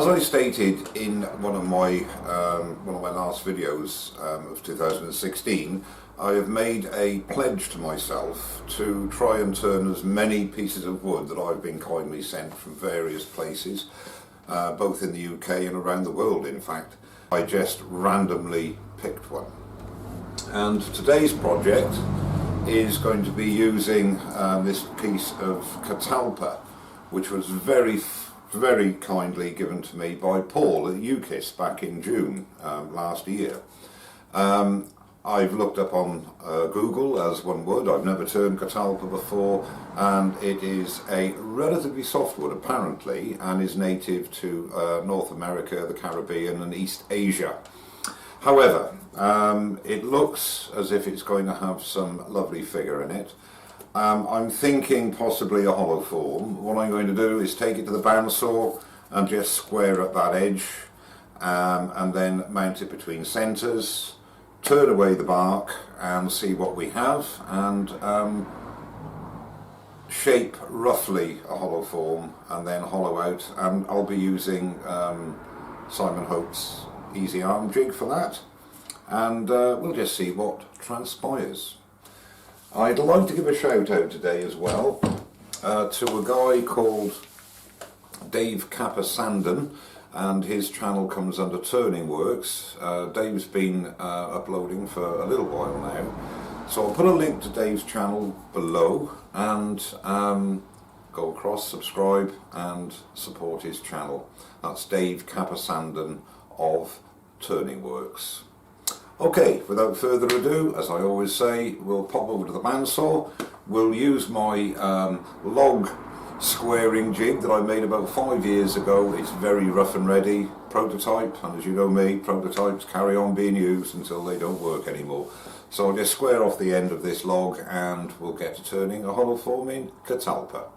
As I stated in one of my last videos of 2016, I have made a pledge to myself to try and turn as many pieces of wood that I've been kindly sent from various places, both in the UK and around the world in fact. I just randomly picked one. And today's project is going to be using this piece of Catalpa, which was very kindly given to me by Paul at UKIWS back in June last year. I've looked up on Google, as one would. I've never turned Catalpa before, and it is a relatively soft wood apparently, and is native to North America, the Caribbean and East Asia. However, it looks as if it's going to have some lovely figure in it. I'm thinking possibly a hollow form. What I'm going to do is take it to the bandsaw and just square up that edge, and then mount it between centres, turn away the bark and see what we have, and shape roughly a hollow form and then hollow out. And I'll be using Simon Hope's easy arm jig for that, and we'll just see what transpires. I'd like to give a shout out today as well to a guy called Dave Capasandon, and his channel comes under Turning Works. Dave's been uploading for a little while now, so I'll put a link to Dave's channel below, and go across, subscribe and support his channel. That's Dave Capasandon of Turning Works. Okay, without further ado, as I always say, we'll pop over to the bandsaw. We'll use my log squaring jig that I made about 5 years ago. It's very rough and ready, prototype, and as you know me, prototypes carry on being used until they don't work anymore. So I'll just square off the end of this log and we'll get to turning a hollow form in Catalpa.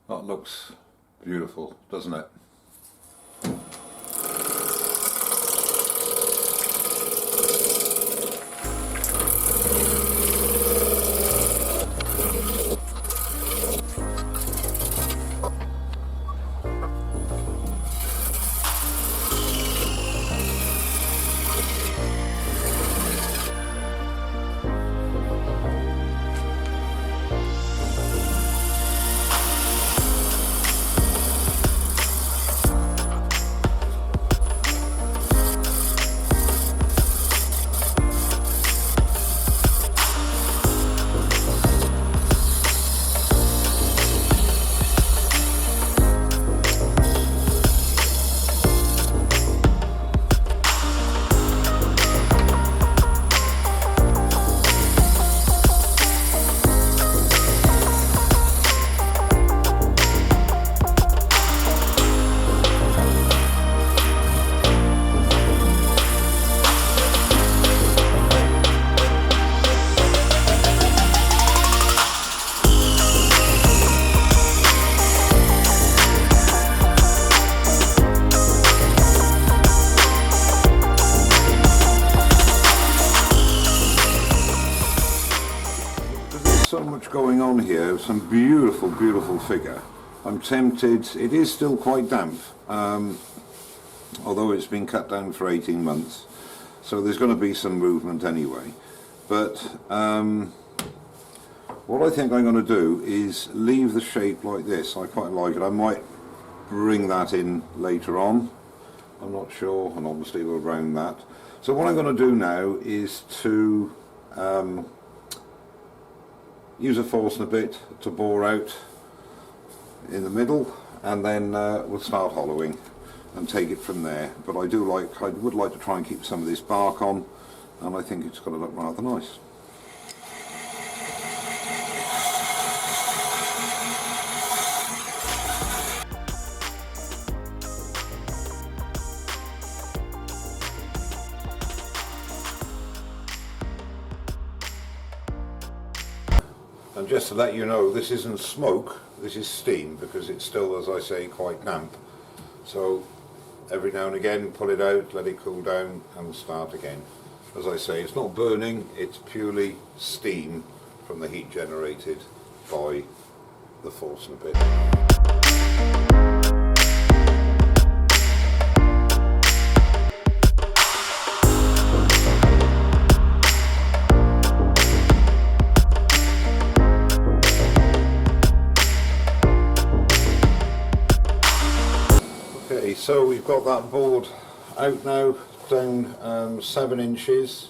That looks beautiful, doesn't it? So much going on here, some beautiful figure. I'm tempted. It is still quite damp, although it's been cut down for 18 months, so there's going to be some movement anyway. But what I think I'm going to do is leave the shape like this. I quite like it. I might bring that in later on, I'm not sure, and obviously we'll round that. So what I'm going to do now is to use a Forstner bit to bore out in the middle, and then we'll start hollowing and take it from there. But I would like to try and keep some of this bark on, and I think it's going to look rather nice. And just to let you know, this isn't smoke, this is steam, because it's still, as I say, quite damp. So every now and again pull it out, let it cool down and start again. As I say, it's not burning, it's purely steam from the heat generated by the Forstner bit. Okay, so we've got that board out now, down 7 inches.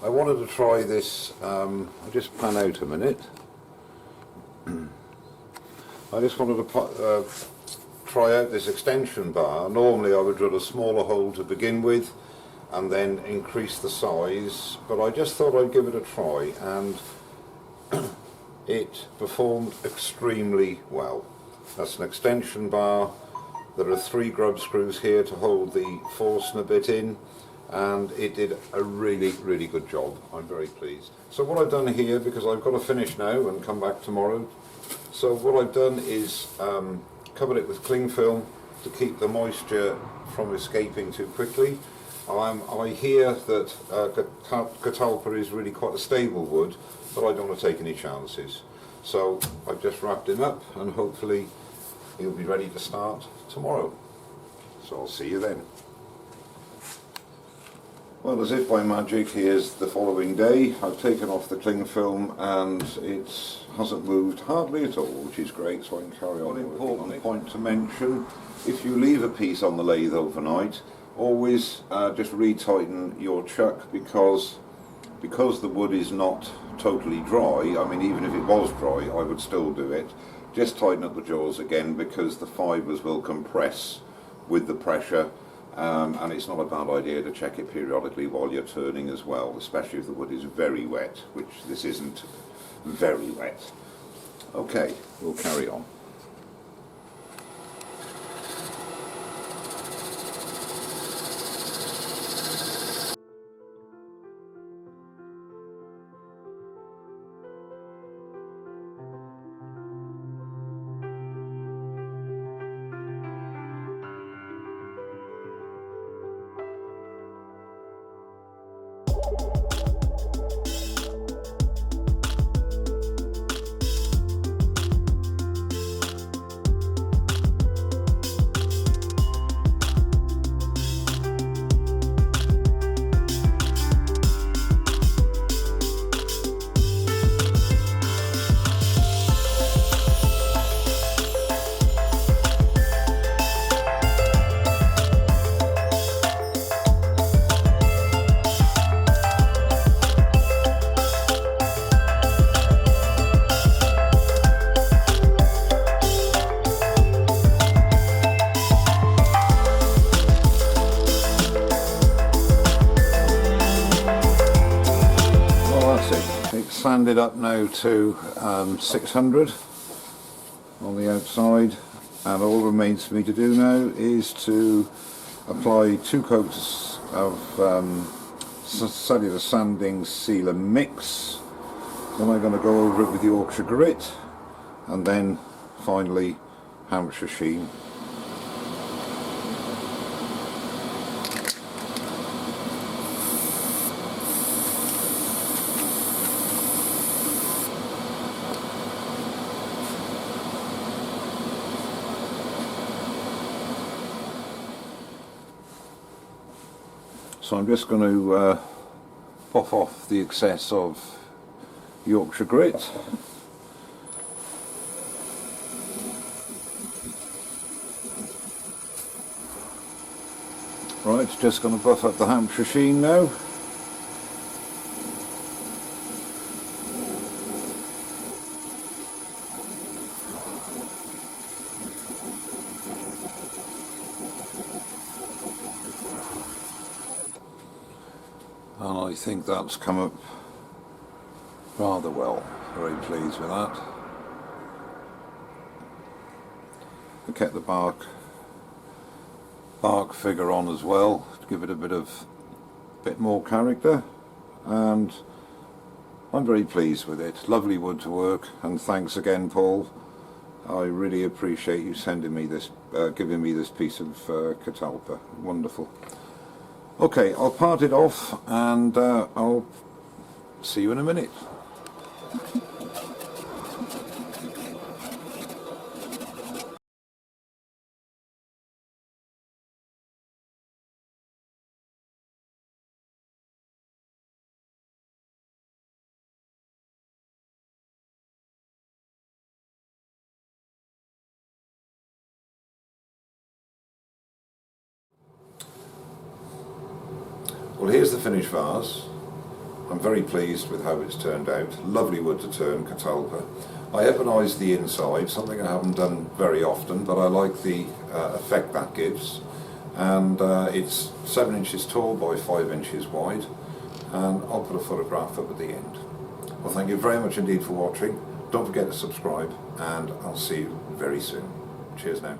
I wanted to try this, I'll just pan out a minute. I just wanted to try out this extension bar. Normally I would drill a smaller hole to begin with and then increase the size, but I just thought I'd give it a try, and it performed extremely well. That's an extension bar. There are 3 grub screws here to hold the Forstner bit in, and it did a really good job. I'm very pleased. So what I've done here, because I've got to finish now and come back tomorrow, so what I've done is covered it with cling film to keep the moisture from escaping too quickly. I hear that Catalpa is really quite a stable wood, but I don't want to take any chances. So I've just wrapped him up, and hopefully he'll be ready to start tomorrow. So I'll see you then. Well, as if by magic, here's the following day. I've taken off the cling film and it hasn't moved hardly at all, which is great, so I can carry on. One important point to mention, if you leave a piece on the lathe overnight, always just retighten your chuck, because the wood is not totally dry. I mean, even if it was dry, I would still do it. Just tighten up the jaws again, because the fibres will compress with the pressure. And it's not a bad idea to check it periodically while you're turning as well, especially if the wood is very wet, which this isn't very wet. Okay, we'll carry on. Sanded up now to 600 on the outside, and all that remains for me to do now is to apply 2 coats of cellular sanding sealer mix. Then I'm going to go over it with Yorkshire grit, and then finally Hampshire sheen. So I'm just going to pop off the excess of Yorkshire grit. Right, just going to buff up the Hampshire sheen now. And I think that's come up rather well. Very pleased with that. I kept the bark figure on as well to give it a bit more character, and I'm very pleased with it. Lovely wood to work, and thanks again, Paul. I really appreciate you sending me this, giving me this piece of Catalpa. Wonderful. Okay, I'll part it off and I'll see you in a minute. Well, here's the finished vase. I'm very pleased with how it's turned out. Lovely wood to turn, Catalpa. I ebonised the inside, something I haven't done very often, but I like the effect that gives. And it's 7 inches tall by 5 inches wide, and I'll put a photograph up at the end. Well, thank you very much indeed for watching. Don't forget to subscribe, and I'll see you very soon. Cheers now.